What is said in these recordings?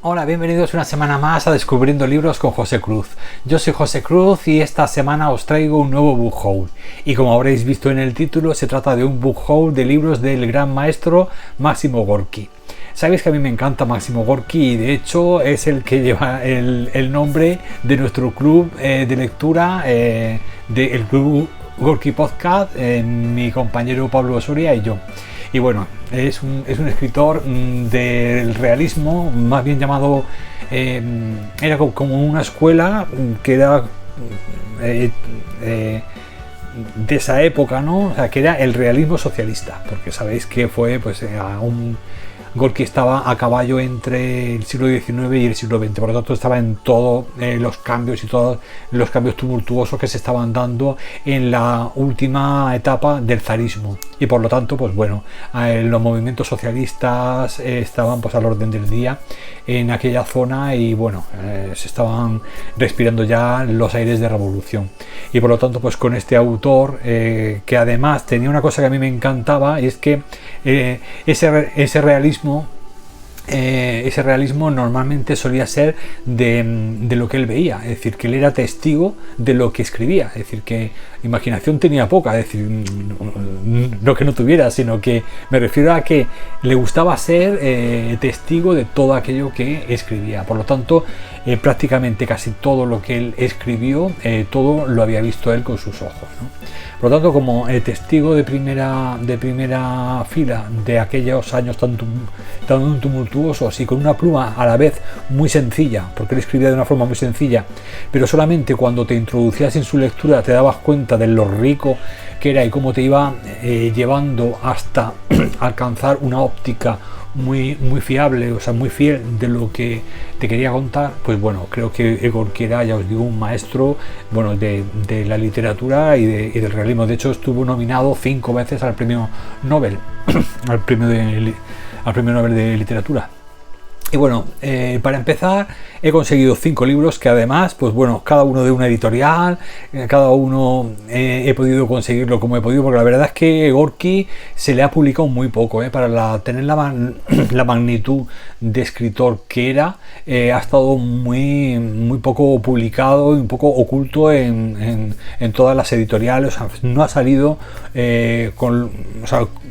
Hola, bienvenidos una semana más a Descubriendo Libros con José Cruz. Yo soy José Cruz y esta semana os traigo un nuevo book haul. Y como habréis visto en el título, se trata de un book haul de libros del gran maestro Máximo Gorki. Sabéis que a mí me encanta Máximo Gorki y de hecho es el que lleva el nombre de nuestro club de lectura, del Club Gorki Podcast, mi compañero Pablo Soria y yo. Y bueno, es un escritor del realismo, más bien llamado, era como una escuela que era de esa época, ¿no? O sea, que era el realismo socialista, porque sabéis que fue pues Gorki estaba a caballo entre el siglo XIX y el siglo XX, por lo tanto estaba en todos los cambios y todos los cambios tumultuosos que se estaban dando en la última etapa del zarismo, y por lo tanto pues bueno, los movimientos socialistas estaban pues al orden del día en aquella zona y bueno, se estaban respirando ya los aires de revolución, y por lo tanto pues con este autor que además tenía una cosa que a mí me encantaba, y es que ese realismo normalmente solía ser de lo que él veía, es decir, que él era testigo de lo que escribía, es decir, que imaginación tenía poca, es decir, no que no tuviera, sino que me refiero a que le gustaba ser testigo de todo aquello que escribía. Por lo tanto, prácticamente casi todo lo que él escribió, todo lo había visto él con sus ojos, ¿no? Por lo tanto, como testigo de primera fila de aquellos años tan tumultuosos y con una pluma a la vez muy sencilla, porque él escribía de una forma muy sencilla, pero solamente cuando te introducías en su lectura te dabas cuenta de lo rico que era y cómo te iba llevando hasta alcanzar una óptica muy fiable, o sea, muy fiel de lo que te quería contar. Pues bueno, creo que Gorki era, ya os digo, un maestro, bueno, de la literatura y del realismo. De hecho, estuvo nominado 5 veces al premio Nobel, al premio Nobel de literatura. Y bueno, para empezar he conseguido 5 libros que además, pues bueno, cada uno de una editorial, cada uno he podido conseguirlo como he podido, porque la verdad es que Gorki se le ha publicado muy poco, para tener la magnitud de escritor que era, ha estado muy poco publicado y un poco oculto en todas las editoriales. O sea, no ha salido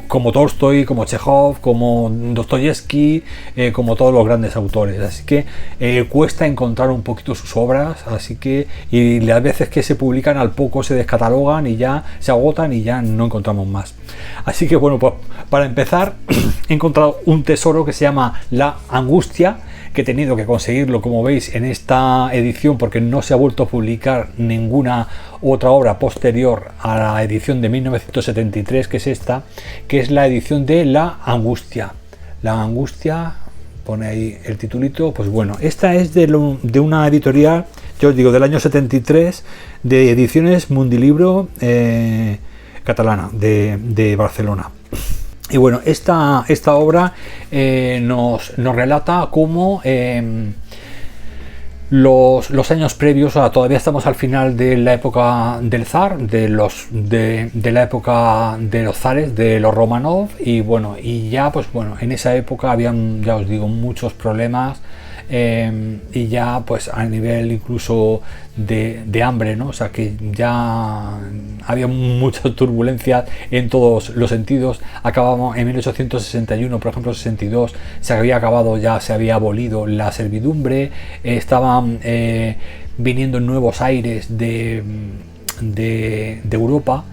como Tolstoy, como Chekhov, como Dostoyevsky, como todos los grandes autores, así que cuesta encontrar un poquito sus obras, así que y las veces que se publican al poco se descatalogan y ya se agotan y ya no encontramos más. Así que bueno, pues para empezar he encontrado un tesoro que se llama La Angustia, que he tenido que conseguirlo, como veis, en esta edición porque no se ha vuelto a publicar ninguna otra obra posterior a la edición de 1973, que es esta, que es la edición de La Angustia. La Angustia, pone ahí el titulito. Pues bueno, esta es de una editorial, yo os digo, del año 73, de Ediciones Mundilibro catalana, de Barcelona. Y bueno, esta obra nos relata cómo los años previos, o sea, todavía estamos al final de la época del zar, de la época de los zares, de los Romanov, y bueno, y ya pues bueno, en esa época habían, ya os digo, muchos problemas, y ya pues a nivel incluso de hambre, ¿no? O sea, que ya había mucha turbulencia en todos los sentidos. Acabamos en 1861, por ejemplo, 62 se había acabado, ya se había abolido la servidumbre, estaban viniendo nuevos aires de Europa,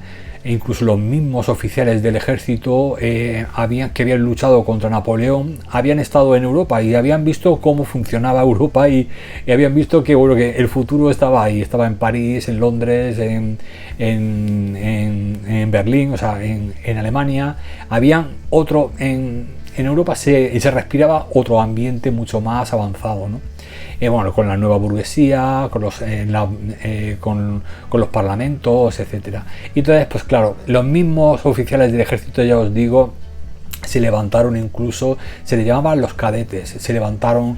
e incluso los mismos oficiales del ejército que habían luchado contra Napoleón habían estado en Europa y habían visto cómo funcionaba Europa, y habían visto que bueno, que el futuro estaba ahí, estaba en París, en Londres, en Berlín, o sea, en Alemania. Habían otro en Europa se respiraba otro ambiente mucho más avanzado, ¿no? Bueno, con la nueva burguesía, con los parlamentos, etcétera. Y entonces, pues claro, los mismos oficiales del ejército, ya os digo, se levantaron, incluso se les llamaban los cadetes, se levantaron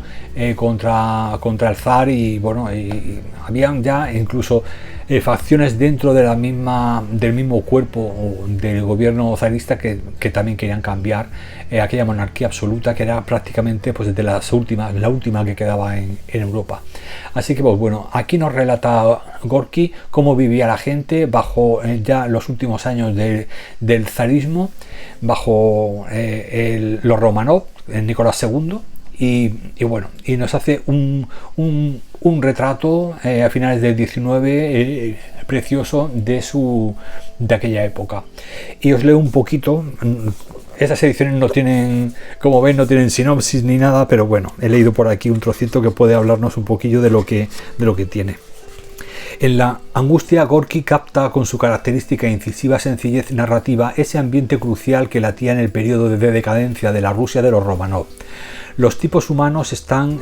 contra el zar, y bueno, y habían ya incluso facciones dentro de del mismo cuerpo del gobierno zarista que también querían cambiar aquella monarquía absoluta que era prácticamente pues de la última que quedaba en Europa. Así que pues bueno, aquí nos relata Gorki cómo vivía la gente bajo ya los últimos años del zarismo, bajo los Romanov, Nicolás II. Y bueno, y nos hace un retrato a finales del 19 precioso de aquella época. Y os leo un poquito. Estas ediciones no tienen, como ven, no tienen sinopsis ni nada, pero bueno, he leído por aquí un trocito que puede hablarnos un poquillo de lo que tiene. En La angustia, Gorki capta con su característica e incisiva sencillez narrativa ese ambiente crucial que latía en el periodo de decadencia de la Rusia de los Romanov. Los tipos humanos están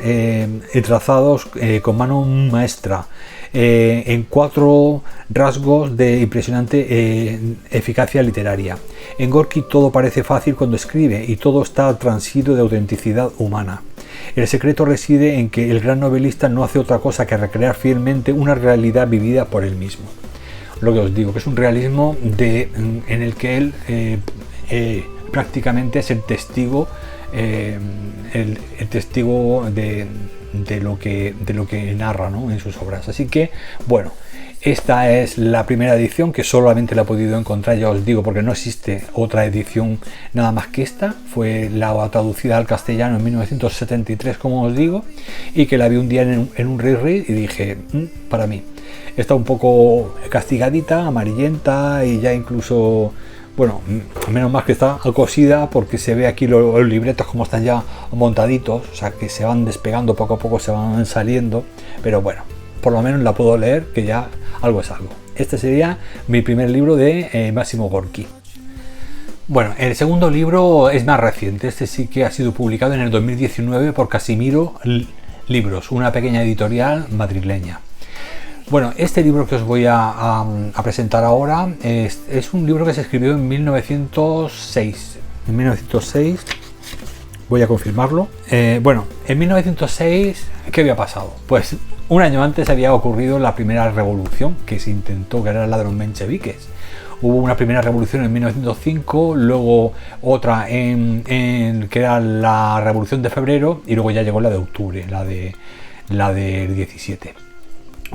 trazados con mano maestra en 4 rasgos de impresionante eficacia literaria. En Gorki todo parece fácil cuando escribe y todo está transido de autenticidad humana. El secreto reside en que el gran novelista no hace otra cosa que recrear fielmente una realidad vivida por él mismo. Lo que os digo, que es un realismo en el que él prácticamente es el testigo de lo que narra, ¿no?, en sus obras. Así que bueno, esta es la primera edición que solamente la he podido encontrar, ya os digo, porque no existe otra edición nada más que esta. Fue la traducida al castellano en 1973, como os digo, y que la vi un día en un reread y dije, para mí está un poco castigadita, amarillenta y ya incluso, bueno, menos mal que está cosida, porque se ve aquí los libretos como están ya montaditos, o sea que se van despegando poco a poco, se van saliendo, pero bueno, por lo menos la puedo leer, que ya algo es algo. Este sería mi primer libro de Máximo Gorki. Bueno, el segundo libro es más reciente, este sí que ha sido publicado en el 2019 por Casimiro Libros, una pequeña editorial madrileña. Bueno, este libro que os voy a presentar ahora es un libro que se escribió en 1906. En 1906, voy a confirmarlo. Bueno, en 1906, ¿qué había pasado? Pues un año antes había ocurrido la primera revolución que se intentó, que era la de los mencheviques. Hubo una primera revolución en 1905, luego otra que era la Revolución de Febrero, y luego ya llegó la de octubre, la del 17.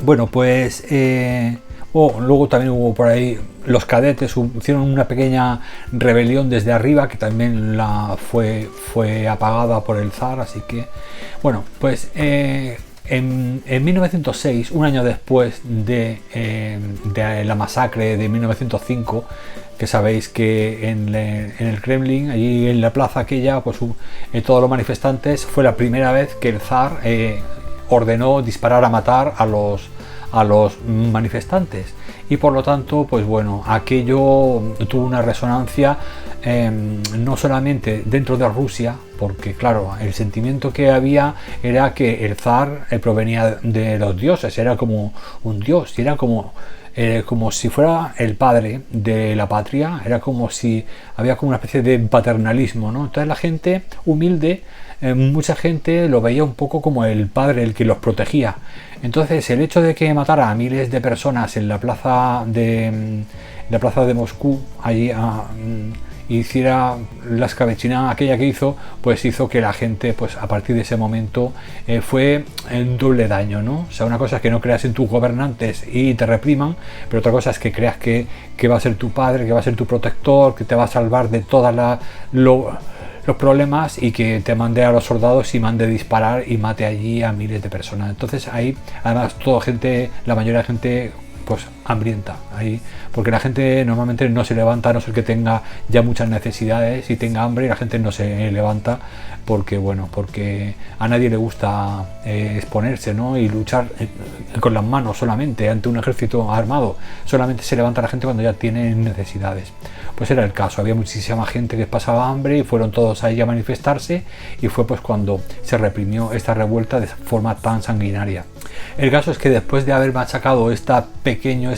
Bueno, pues luego también hubo por ahí los cadetes, hicieron una pequeña rebelión desde arriba que también fue apagada por el zar, así que bueno, pues en 1906, un año después de la masacre de 1905, que sabéis que en el Kremlin, allí en la plaza aquella, pues todos los manifestantes, fue la primera vez que el zar ordenó disparar a matar a los manifestantes, y por lo tanto, pues bueno, aquello tuvo una resonancia no solamente dentro de Rusia, porque claro, el sentimiento que había era que el zar provenía de los dioses, era como un dios, y era como si fuera el padre de la patria, era como si había como una especie de paternalismo, ¿no? Entonces la gente humilde, mucha gente lo veía un poco como el padre, el que los protegía. Entonces el hecho de que matara a miles de personas en la plaza de Moscú, allí hiciera la escabechina aquella que hizo, pues hizo que la gente, pues a partir de ese momento fue un doble daño, ¿no? O sea, una cosa es que no creas en tus gobernantes y te repriman, pero otra cosa es que creas que va a ser tu padre, que va a ser tu protector, que te va a salvar de todos los problemas, y que te mande a los soldados y mande disparar y mate allí a miles de personas. Entonces ahí, además, la mayoría de gente pues hambrienta ahí, porque la gente normalmente no se levanta a no ser que tenga ya muchas necesidades y tenga hambre, y la gente no se levanta porque a nadie le gusta exponerse, ¿no?, y luchar con las manos solamente ante un ejército armado. Solamente se levanta la gente cuando ya tiene necesidades. Pues era el caso, había muchísima gente que pasaba hambre y fueron todos ahí a manifestarse, y fue pues cuando se reprimió esta revuelta de forma tan sanguinaria. El caso es que después de haber machacado este pequeño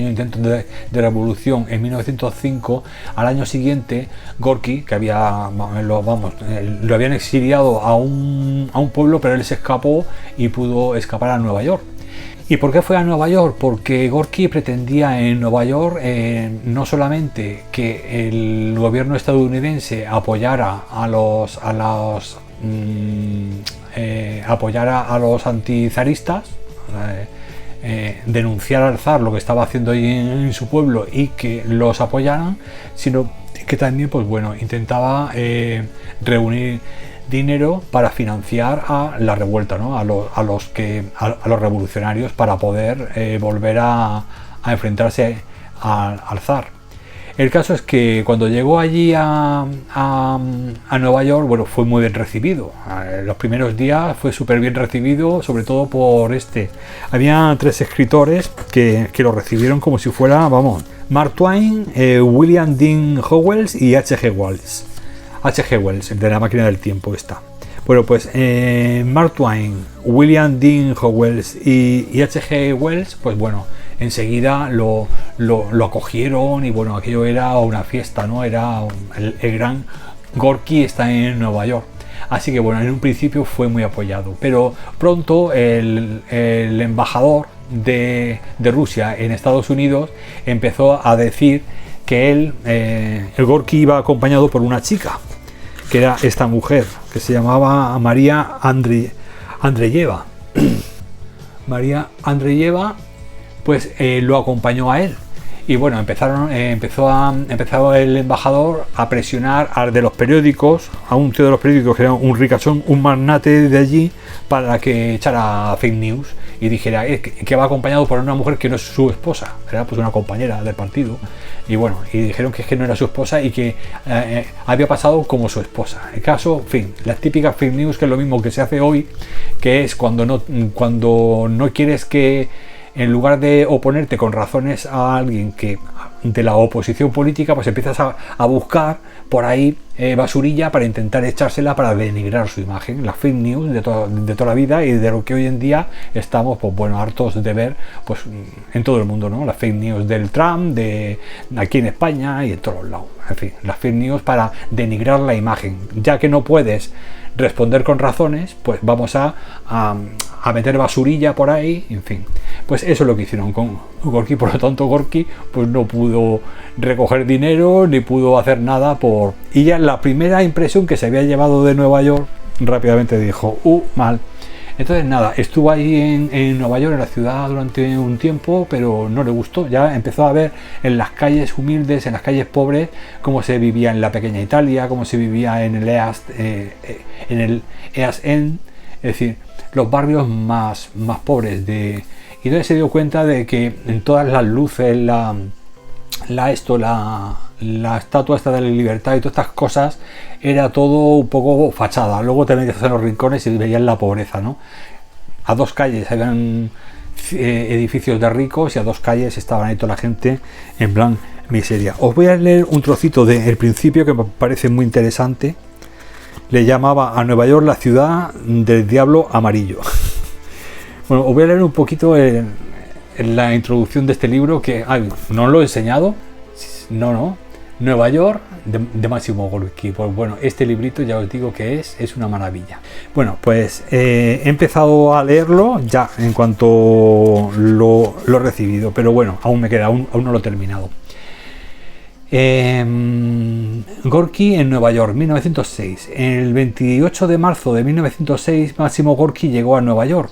intento de revolución en 1905, al año siguiente Gorki, que lo habían exiliado a un pueblo, pero él se escapó y pudo escapar a Nueva York. ¿Y por qué fue a Nueva York? Porque Gorky pretendía en Nueva York no solamente que el gobierno estadounidense apoyara a los antizaristas, denunciar al zar lo que estaba haciendo ahí en su pueblo y que los apoyaran, sino que también, pues bueno, intentaba reunir dinero para financiar a la revuelta, ¿no? a los revolucionarios, para poder volver a enfrentarse al zar. El caso es que cuando llegó allí a Nueva York, bueno, fue muy bien recibido. Los primeros días fue súper bien recibido, sobre todo por había 3 escritores que lo recibieron como si fuera, vamos, Mark Twain, William Dean Howells y H.G. Wells. H.G. Wells, el de La máquina del tiempo está. Bueno, pues Mark Twain, William Dean Howells y H.G. Wells, pues bueno, enseguida lo acogieron y bueno, aquello era una fiesta, ¿no? Era el gran Gorky está en Nueva York. Así que bueno, en un principio fue muy apoyado, pero pronto el embajador de Rusia en Estados Unidos empezó a decir que el Gorky iba acompañado por una chica, que era esta mujer, que se llamaba María Andreyeva. María Andreyeva, pues lo acompañó a él. Y bueno, empezó el embajador a presionar al de los periódicos, a un tío de los periódicos que era un ricachón, un magnate de allí, para que echara fake news y dijera que va acompañado por una mujer que no es su esposa, era pues una compañera del partido. Y bueno, y dijeron que es que no era su esposa y que había pasado como su esposa. El caso, en fin, las típicas fake news, que es lo mismo que se hace hoy, que es cuando no quieres que, en lugar de oponerte con razones a alguien que de la oposición política, pues empiezas a buscar por ahí basurilla para intentar echársela para denigrar su imagen. Las fake news de toda la vida y de lo que hoy en día estamos, pues bueno, hartos de ver, pues en todo el mundo, ¿no? Las fake news del Trump, de aquí en España y en todos lados. En fin, las fake news para denigrar la imagen. Ya que no puedes responder con razones, pues vamos a meter basurilla por ahí, en fin. Pues eso es lo que hicieron con Gorky. Por lo tanto, Gorky pues no pudo recoger dinero ni pudo hacer nada y ya la primera impresión que se había llevado de Nueva York rápidamente dijo, mal. Entonces nada, estuvo ahí en Nueva York, en la ciudad, durante un tiempo, pero no le gustó. Ya empezó a ver en las calles humildes, en las calles pobres, cómo se vivía en la pequeña Italia, cómo se vivía en el East End, es decir, los barrios más pobres y entonces se dio cuenta de que en todas las luces, la estatua esta de la libertad y todas estas cosas, era todo un poco fachada. Luego te metías en los rincones y veías la pobreza, ¿no? A 2 calles habían edificios de ricos y a 2 calles estaban ahí toda la gente en plan miseria. Os voy a leer un trocito del principio que me parece muy interesante. Le llamaba a Nueva York la ciudad del diablo amarillo. Bueno, os voy a leer un poquito en la introducción de este libro, que no lo he enseñado. No. Nueva York de Máximo Gorky. Pues bueno, este librito ya os digo que es una maravilla. Bueno, pues he empezado a leerlo ya en cuanto lo he recibido, pero bueno, aún me queda, aún no lo he terminado. Gorky en Nueva York, 1906. El 28 de marzo de 1906, Máximo Gorky llegó a Nueva York,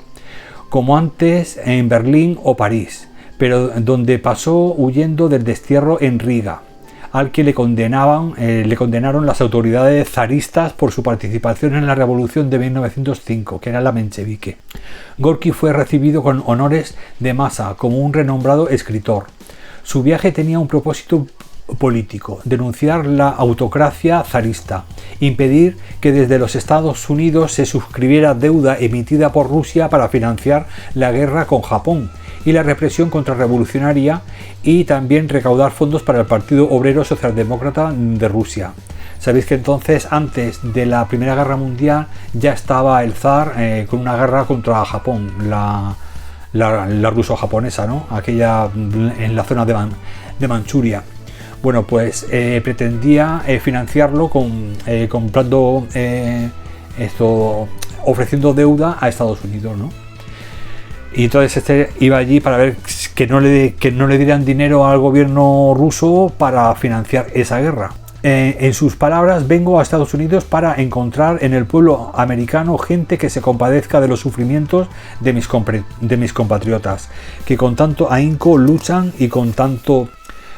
como antes en Berlín o París, pero donde pasó huyendo del destierro en Riga, al que le condenaron las autoridades zaristas por su participación en la revolución de 1905, que era la menchevique. Gorky fue recibido con honores de masa como un renombrado escritor. Su viaje tenía un propósito político: denunciar la autocracia zarista, impedir que desde los Estados Unidos se suscribiera deuda emitida por Rusia para financiar la guerra con Japón y la represión contrarrevolucionaria, y también recaudar fondos para el Partido Obrero Socialdemócrata de Rusia. Sabéis que entonces, antes de la Primera Guerra Mundial, ya estaba el zar con una guerra contra Japón, la ruso-japonesa, ¿no? Aquella en la zona de Manchuria. Bueno, pues pretendía financiarlo comprando ofreciendo deuda a Estados Unidos, ¿no? Y entonces este iba allí para ver que no le dieran dinero al gobierno ruso para financiar esa guerra. En sus palabras, vengo a Estados Unidos para encontrar en el pueblo americano gente que se compadezca de los sufrimientos de mis compatriotas, que con tanto ahínco luchan y con tanto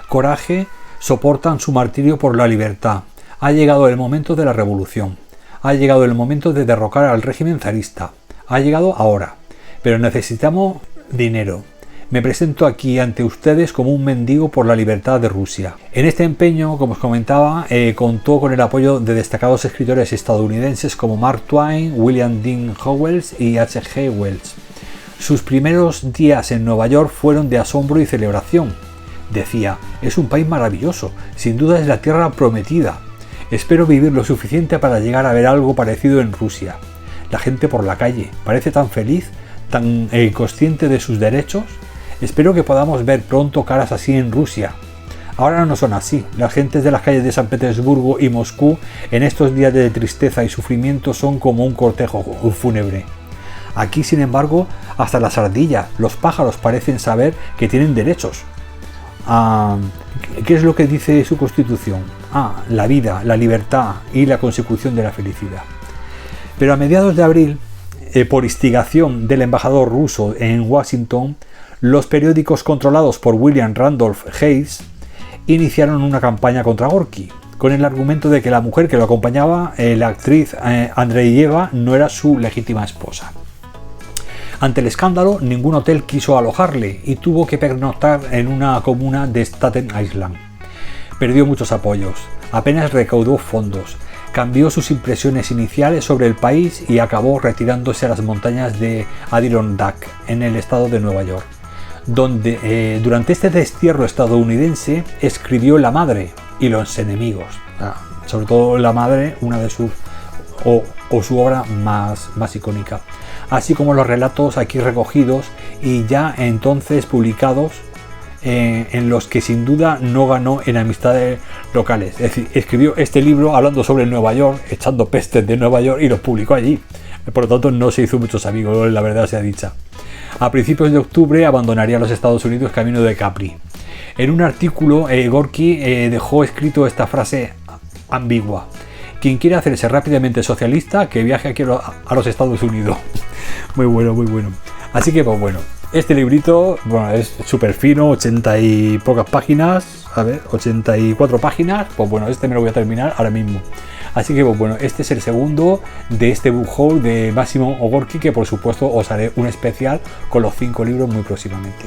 coraje soportan su martirio por la libertad. Ha llegado el momento de la revolución. Ha llegado el momento de derrocar al régimen zarista. Ha llegado ahora. Pero necesitamos dinero. Me presento aquí ante ustedes como un mendigo por la libertad de Rusia. En este empeño, como os comentaba, contó con el apoyo de destacados escritores estadounidenses como Mark Twain, William Dean Howells y H.G. Wells. Sus primeros días en Nueva York fueron de asombro y celebración. Decía, es un país maravilloso, sin duda es la tierra prometida. Espero vivir lo suficiente para llegar a ver algo parecido en Rusia. La gente por la calle parece tan feliz, tan consciente de sus derechos. Espero que podamos ver pronto caras así en Rusia. Ahora no son así. Las gentes de las calles de San Petersburgo y Moscú en estos días de tristeza y sufrimiento son como un cortejo fúnebre. Aquí, sin embargo, hasta las ardillas, los pájaros parecen saber que tienen derechos. ¿Qué es lo que dice su constitución? La vida, la libertad y la consecución de la felicidad. Pero a mediados de abril, por instigación del embajador ruso en Washington, los periódicos controlados por William Randolph Hearst iniciaron una campaña contra Gorki, con el argumento de que la mujer que lo acompañaba, la actriz Andreeva, no era su legítima esposa. Ante el escándalo, ningún hotel quiso alojarle y tuvo que pernoctar en una comuna de Staten Island. Perdió muchos apoyos, apenas recaudó fondos, cambió sus impresiones iniciales sobre el país y acabó retirándose a las montañas de Adirondack, en el estado de Nueva York, donde durante este destierro estadounidense escribió La Madre y Los Enemigos, sobre todo La Madre, una de sus o su obra más icónica, así como los relatos aquí recogidos y ya entonces publicados, en los que sin duda no ganó en amistades locales. Es decir, escribió este libro hablando sobre Nueva York, echando pestes de Nueva York, y los publicó allí. Por lo tanto, no se hizo muchos amigos, la verdad sea dicha. A principios de octubre abandonaría los Estados Unidos camino de Capri. En un artículo, Gorki dejó escrito esta frase ambigua: quien quiera hacerse rápidamente socialista, que viaje aquí a los Estados Unidos. Muy bueno, muy bueno. Así que, pues bueno, este librito, bueno, es súper fino, 80 y pocas páginas, 84 páginas, pues bueno, este me lo voy a terminar ahora mismo. Así que, pues bueno, este es el segundo de este book haul de Máximo Gorki, que por supuesto os haré un especial con los 5 libros muy próximamente.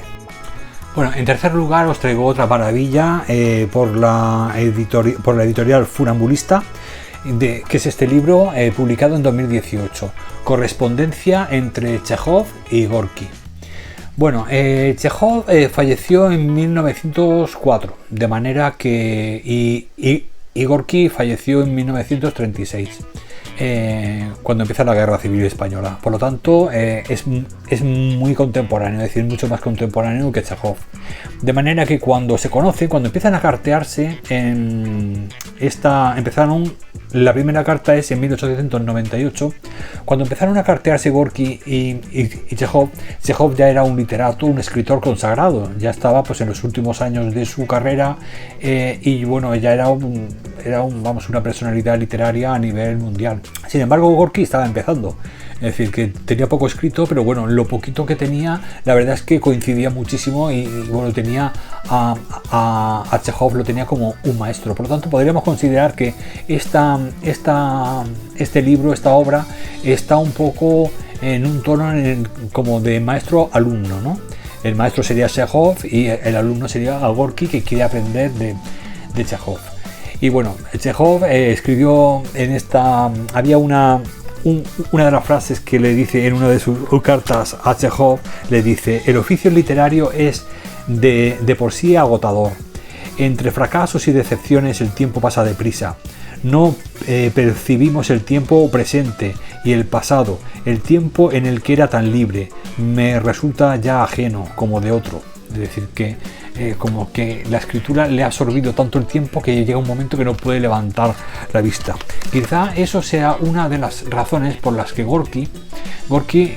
Bueno, en tercer lugar os traigo otra maravilla por la editorial Funambulista, que es este libro publicado en 2018, Correspondencia entre Chejov y Gorki. Bueno, Chejov falleció en 1904, de manera que y Gorki falleció en 1936, cuando empieza la Guerra Civil Española. Por lo tanto, es muy contemporáneo, es decir, mucho más contemporáneo que Chejov. De manera que cuando se conocen, cuando empiezan a cartearse, la primera carta es en 1898, cuando empezaron a cartearse Gorki y Chejov. Chejov ya era un literato, un escritor consagrado, ya estaba pues en los últimos años de su carrera, y bueno, ya era una personalidad literaria a nivel mundial. Sin embargo, Gorki estaba empezando, es decir, que tenía poco escrito, pero bueno, lo poquito que tenía, la verdad es que coincidía muchísimo y bueno, tenía a Chejov lo tenía como un maestro. Por lo tanto, podríamos considerar que este libro, esta obra, está un poco en un tono como de maestro-alumno, ¿no? El maestro sería Chejov y el alumno sería Gorki, que quiere aprender de Chejov. Y bueno, Chejov escribió en esta... Había una de las frases que le dice en una de sus cartas a Chejov, le dice: el oficio literario es de por sí agotador. Entre fracasos y decepciones el tiempo pasa deprisa. No percibimos el tiempo presente y el pasado, el tiempo en el que era tan libre, me resulta ya ajeno como de otro. Es decir, que como que la escritura le ha absorbido tanto el tiempo que llega un momento que no puede levantar la vista. Quizá eso sea una de las razones por las que Gorki Gorky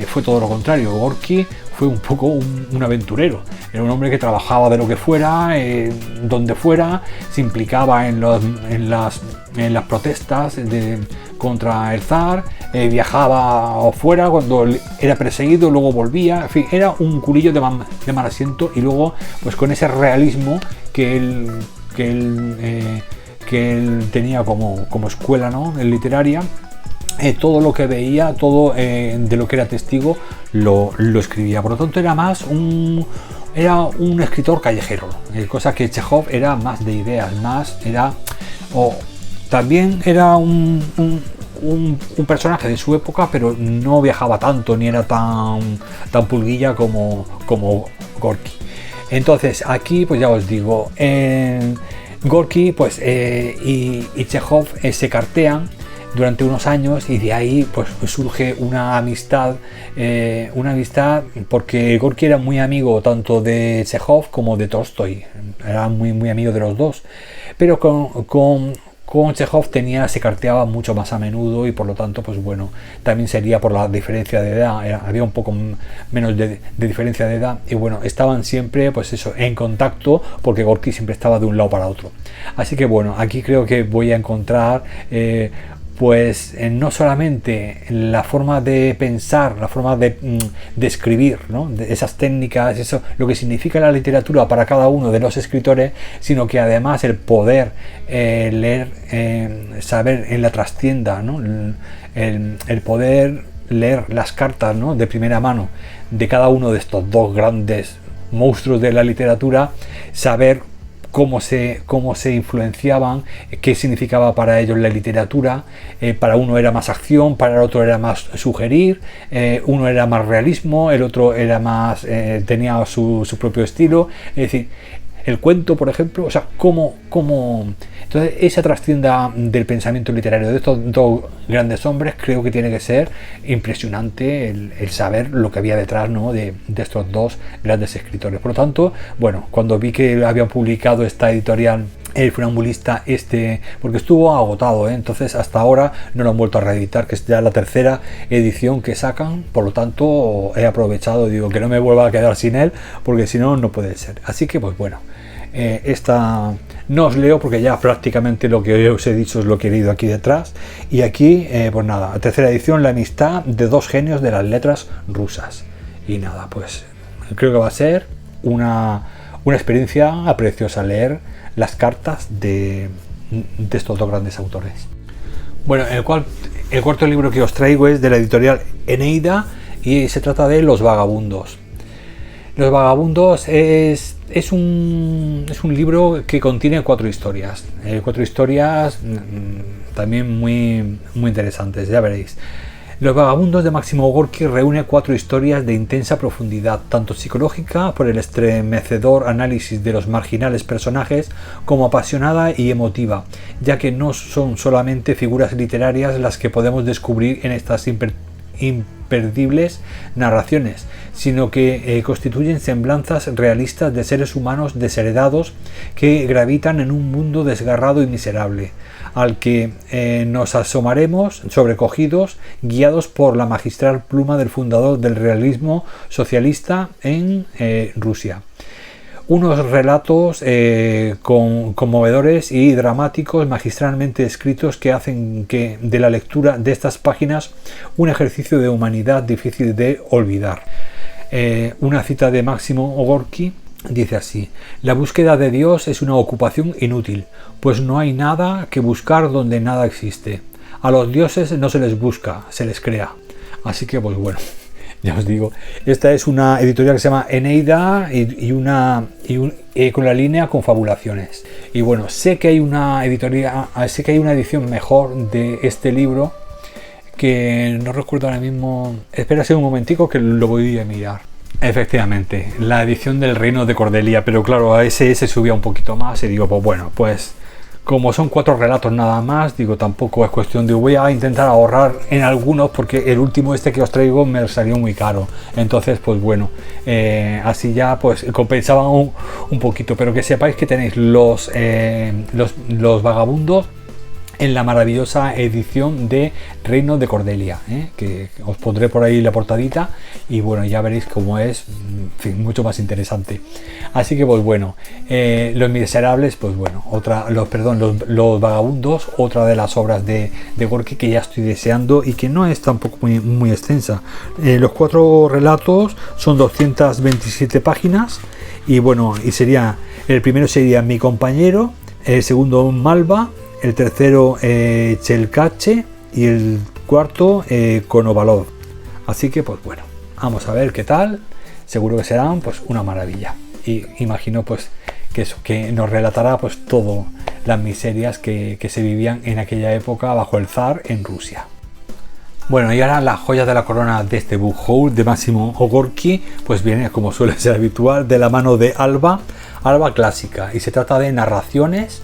fue todo lo contrario. Gorky fue un poco un aventurero. Era un hombre que trabajaba de lo que fuera, donde fuera, se implicaba en las protestas contra el zar, viajaba afuera cuando era perseguido, luego volvía, en fin, era un culillo de mal asiento, y luego pues con ese realismo que él tenía como escuela, ¿no?, literaria, todo lo que veía, todo de lo que era testigo, lo escribía. Por lo tanto, era un escritor callejero, cosa que Chejov era más de ideas, también era un personaje de su época, pero no viajaba tanto ni era tan pulguilla como Gorky. Entonces aquí, pues ya os digo, Gorky pues, y Chejov se cartean durante unos años, y de ahí pues surge una amistad porque Gorky era muy amigo tanto de Chejov como de Tolstoy, era muy amigo de los dos, pero con Chejov se carteaba mucho más a menudo, y por lo tanto, pues bueno, también sería por la diferencia de edad, había un poco menos de diferencia de edad, y bueno, estaban siempre, pues eso, en contacto, porque Gorky siempre estaba de un lado para otro. Así que bueno, aquí creo que voy a encontrar pues no solamente la forma de pensar, la forma de escribir, ¿no?, de esas técnicas, eso, lo que significa la literatura para cada uno de los escritores, sino que además el poder leer, saber en la trastienda, ¿no?, el poder leer las cartas, ¿no?, de primera mano de cada uno de estos dos grandes monstruos de la literatura, saber cómo se influenciaban, qué significaba para ellos la literatura. Para uno era más acción, para el otro era más sugerir, uno era más realismo, el otro era más tenía su propio estilo. Es decir, el cuento, por ejemplo, o sea, entonces esa trascienda del pensamiento literario de estos dos grandes hombres, creo que tiene que ser impresionante el saber lo que había detrás, ¿no?, de estos dos grandes escritores. Por lo tanto, bueno, cuando vi que habían publicado esta editorial El Funambulista, porque estuvo agotado, entonces hasta ahora no lo han vuelto a reeditar, que es ya la tercera edición que sacan. Por lo tanto, he aprovechado, digo, que no me vuelva a quedar sin él, porque si no, no puede ser. Así que pues bueno, esta no os leo porque ya prácticamente lo que os he dicho es lo que he leído aquí detrás. Y aquí, pues nada, tercera edición, La amistad de dos genios de las letras rusas. Y nada, pues creo que va a ser una experiencia preciosa leer las cartas de estos dos grandes autores. Bueno, el cuarto libro que os traigo es de la editorial Eneida, y se trata de Los Vagabundos. Los Vagabundos es un libro que contiene cuatro historias también muy interesantes, ya veréis. Los Vagabundos de Máximo Gorki reúne cuatro historias de intensa profundidad, tanto psicológica por el estremecedor análisis de los marginales personajes, como apasionada y emotiva, ya que no son solamente figuras literarias las que podemos descubrir en estas imperdibles narraciones, sino que constituyen semblanzas realistas de seres humanos desheredados que gravitan en un mundo desgarrado y miserable, al que nos asomaremos sobrecogidos, guiados por la magistral pluma del fundador del realismo socialista en Rusia. Unos relatos conmovedores y dramáticos, magistralmente escritos, que hacen que de la lectura de estas páginas un ejercicio de humanidad difícil de olvidar. Una cita de Máximo Gorki dice así: la búsqueda de Dios es una ocupación inútil, pues no hay nada que buscar donde nada existe. A los dioses no se les busca, se les crea. Así que pues bueno, ya os digo, esta es una editorial que se llama Eneida y con la línea Confabulaciones. Y bueno, sé que hay una edición mejor de este libro, que no recuerdo ahora mismo. Espérase un momentico que lo voy a mirar. Efectivamente, la edición del Reino de Cordelia, pero claro, a ese se subía un poquito más, y digo, pues bueno, pues como son 4 relatos nada más, digo, tampoco es cuestión de voy a intentar ahorrar en algunos, porque el último que os traigo me salió muy caro. Entonces, pues bueno, así ya pues compensaban un poquito. Pero que sepáis que tenéis los Vagabundos en la maravillosa edición de Reino de Cordelia, que os pondré por ahí la portadita y bueno, ya veréis cómo es, en fin, mucho más interesante. Así que pues bueno, Los Miserables, pues bueno, los Vagabundos, otra de las obras de Gorki que ya estoy deseando y que no es tampoco muy extensa. Los 4 relatos son 227 páginas y bueno, el primero sería Mi compañero, el segundo Malva, el tercero Chelkache y el cuarto Konovalov. Así que pues bueno, vamos a ver qué tal. Seguro que serán pues una maravilla. Y imagino pues que nos relatará pues todo las miserias que se vivían en aquella época bajo el zar en Rusia. Bueno, y ahora la joya de la corona de este book haul de Máximo Gorki, pues viene, como suele ser habitual, de la mano de Alba Clásica, y se trata de narraciones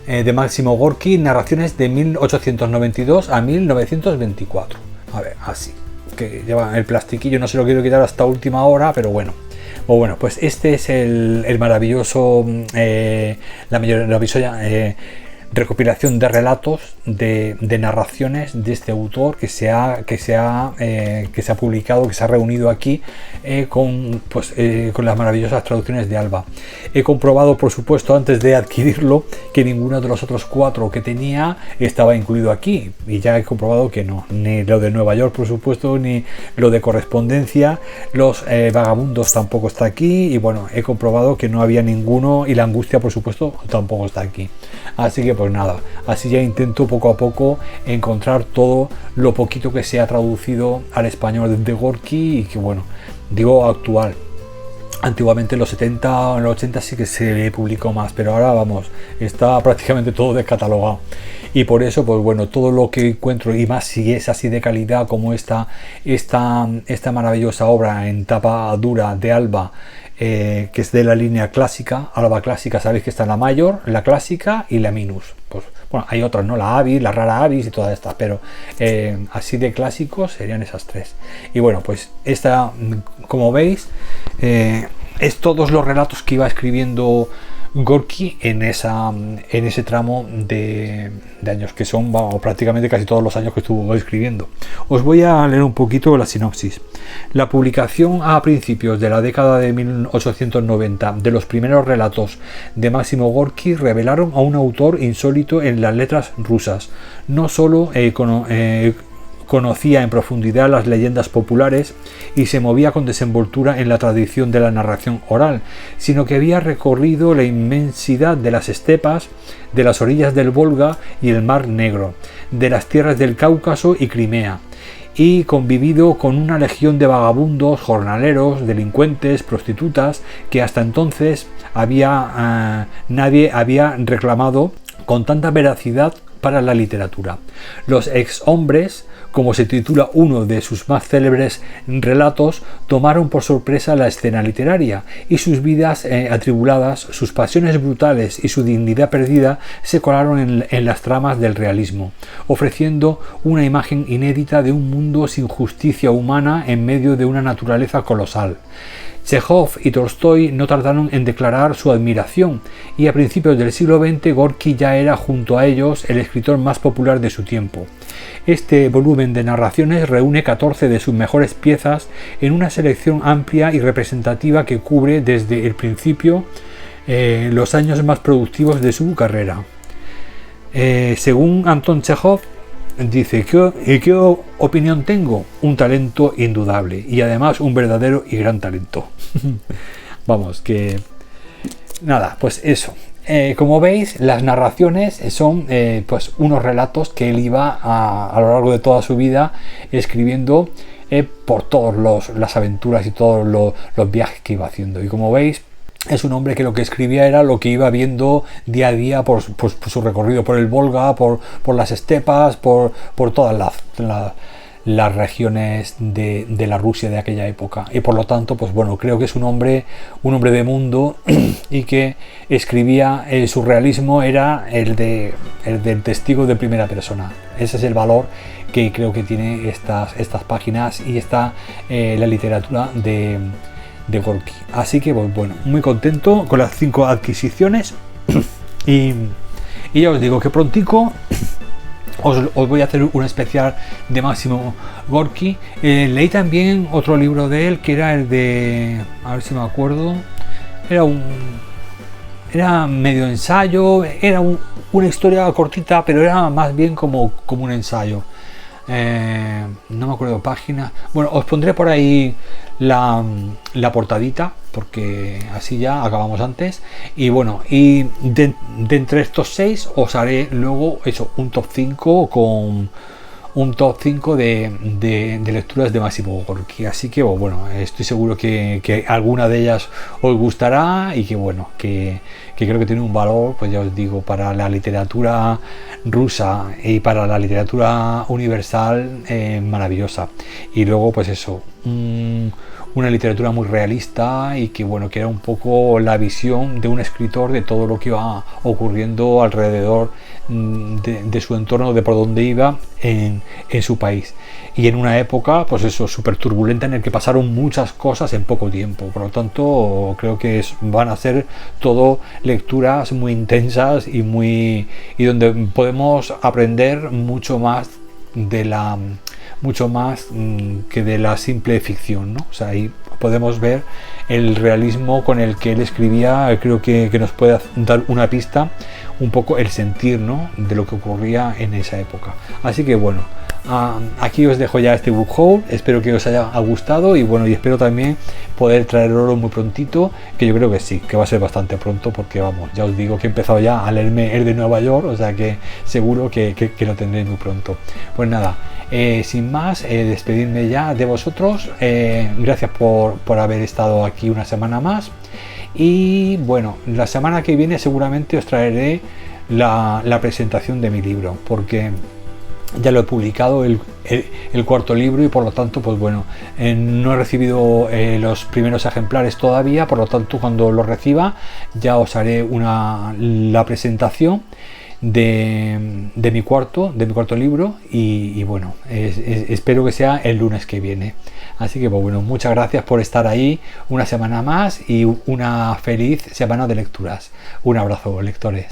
de Máximo Gorki, narraciones de 1892 a 1924. A ver, así, que lleva el plastiquillo, no se lo quiero quitar hasta última hora, pero bueno. Bueno, pues este es el maravilloso, la maravillosa recopilación de relatos, de narraciones de este autor que se ha publicado, que se ha reunido aquí con las maravillosas traducciones de Alba. He comprobado, por supuesto, antes de adquirirlo, que ninguno de los otros 4 que tenía estaba incluido aquí, y ya he comprobado que no, ni lo de Nueva York, por supuesto, ni lo de Correspondencia, Los Vagabundos tampoco está aquí, y bueno, he comprobado que no había ninguno, y La Angustia, por supuesto, tampoco está aquí. Así que pues nada, así ya intento poco a poco encontrar todo lo poquito que se ha traducido al español de Gorki, y que bueno, digo actual. Antiguamente en los 70 o en los 80 sí que se publicó más, pero ahora vamos, está prácticamente todo descatalogado. Y por eso, pues bueno, todo lo que encuentro, y más si es así de calidad como esta maravillosa obra en tapa dura de Alba, que es de la línea clásica. Alba Clásica, sabéis que está la mayor, la clásica y la minus. Pues bueno, hay otras, ¿no? La Avis, la rara Avis y todas estas, pero así de clásicos serían esas 3. Y bueno, pues esta, como veis, es todos los relatos que iba escribiendo Gorki en ese tramo de años, que son prácticamente casi todos los años que estuvo escribiendo. Os voy a leer un poquito la sinopsis. La publicación a principios de la década de 1890 de los primeros relatos de Máximo Gorki revelaron a un autor insólito en las letras rusas. No solo conocía en profundidad las leyendas populares y se movía con desenvoltura en la tradición de la narración oral, sino que había recorrido la inmensidad de las estepas, de las orillas del Volga y el Mar Negro, de las tierras del Cáucaso y Crimea, y convivido con una legión de vagabundos, jornaleros, delincuentes, prostitutas, que hasta entonces nadie había reclamado con tanta veracidad para la literatura. Los ex-hombres, como se titula uno de sus más célebres relatos, tomaron por sorpresa la escena literaria, y sus vidas atribuladas, sus pasiones brutales y su dignidad perdida se colaron en las tramas del realismo, ofreciendo una imagen inédita de un mundo sin justicia humana en medio de una naturaleza colosal. Chejov y Tolstoy no tardaron en declarar su admiración, y a principios del siglo XX Gorki ya era junto a ellos el escritor más popular de su tiempo. Este volumen de narraciones reúne 14 de sus mejores piezas en una selección amplia y representativa que cubre desde el principio los años más productivos de su carrera. Según Anton Chejov, dice, ¿qué opinión tengo? Un talento indudable, y además un verdadero y gran talento. Vamos, que nada, pues eso. Como veis, las narraciones son pues unos relatos que él iba a lo largo de toda su vida escribiendo por todas las aventuras y todos los viajes que iba haciendo. Y como veis, es un hombre que lo que escribía era lo que iba viendo día a día por su recorrido por el Volga, por las estepas, por todas las regiones de la Rusia de aquella época. Y por lo tanto, pues bueno, creo que es un hombre de mundo, y que escribía, su realismo era el del testigo de primera persona. Ese es el valor que creo que tiene estas páginas y la literatura de Gorki. Así que pues bueno, muy contento con las 5 adquisiciones y ya os digo que prontico os voy a hacer un especial de Máximo Gorki. Leí también otro libro de él, que era el de, a ver si me acuerdo, era medio ensayo, era una historia cortita, pero era más bien como un ensayo. No me acuerdo página. Bueno, os pondré por ahí la portadita, porque así ya acabamos antes. Y bueno, y de entre estos 6 os haré luego eso, un top 5 con un top 5 de lecturas de Máximo Gorki. Así que bueno, estoy seguro que alguna de ellas os gustará y que bueno, que creo que tiene un valor, pues ya os digo, para la literatura rusa y para la literatura universal, maravillosa. Y luego pues eso, una literatura muy realista y que bueno, que era un poco la visión de un escritor de todo lo que iba ocurriendo alrededor de su entorno, de por dónde iba en su país, y en una época pues eso, súper turbulenta, en el que pasaron muchas cosas en poco tiempo. Por lo tanto, creo que van a ser todo lecturas muy intensas y donde podemos aprender mucho más que de la simple ficción, ¿no? O sea, ahí podemos ver el realismo con el que él escribía. Creo que nos puede dar una pista, un poco el sentir, ¿no?, de lo que ocurría en esa época. Así que bueno, aquí os dejo ya este book haul. Espero que os haya gustado y bueno, y espero también poder traerlo muy prontito, que yo creo que sí, que va a ser bastante pronto, porque vamos, ya os digo que he empezado ya a leerme el de Nueva York, o sea que seguro que lo tendré muy pronto. Pues nada, sin más, despedirme ya de vosotros. Gracias por haber estado aquí una semana más. Y bueno, la semana que viene seguramente os traeré la presentación de mi libro, porque ya lo he publicado, el cuarto libro, y por lo tanto pues bueno, no he recibido los primeros ejemplares todavía. Por lo tanto, cuando lo reciba ya os haré la presentación de mi cuarto libro, y bueno, espero que sea el lunes que viene. Así que pues bueno, muchas gracias por estar ahí una semana más y una feliz semana de lecturas. Un abrazo, lectores.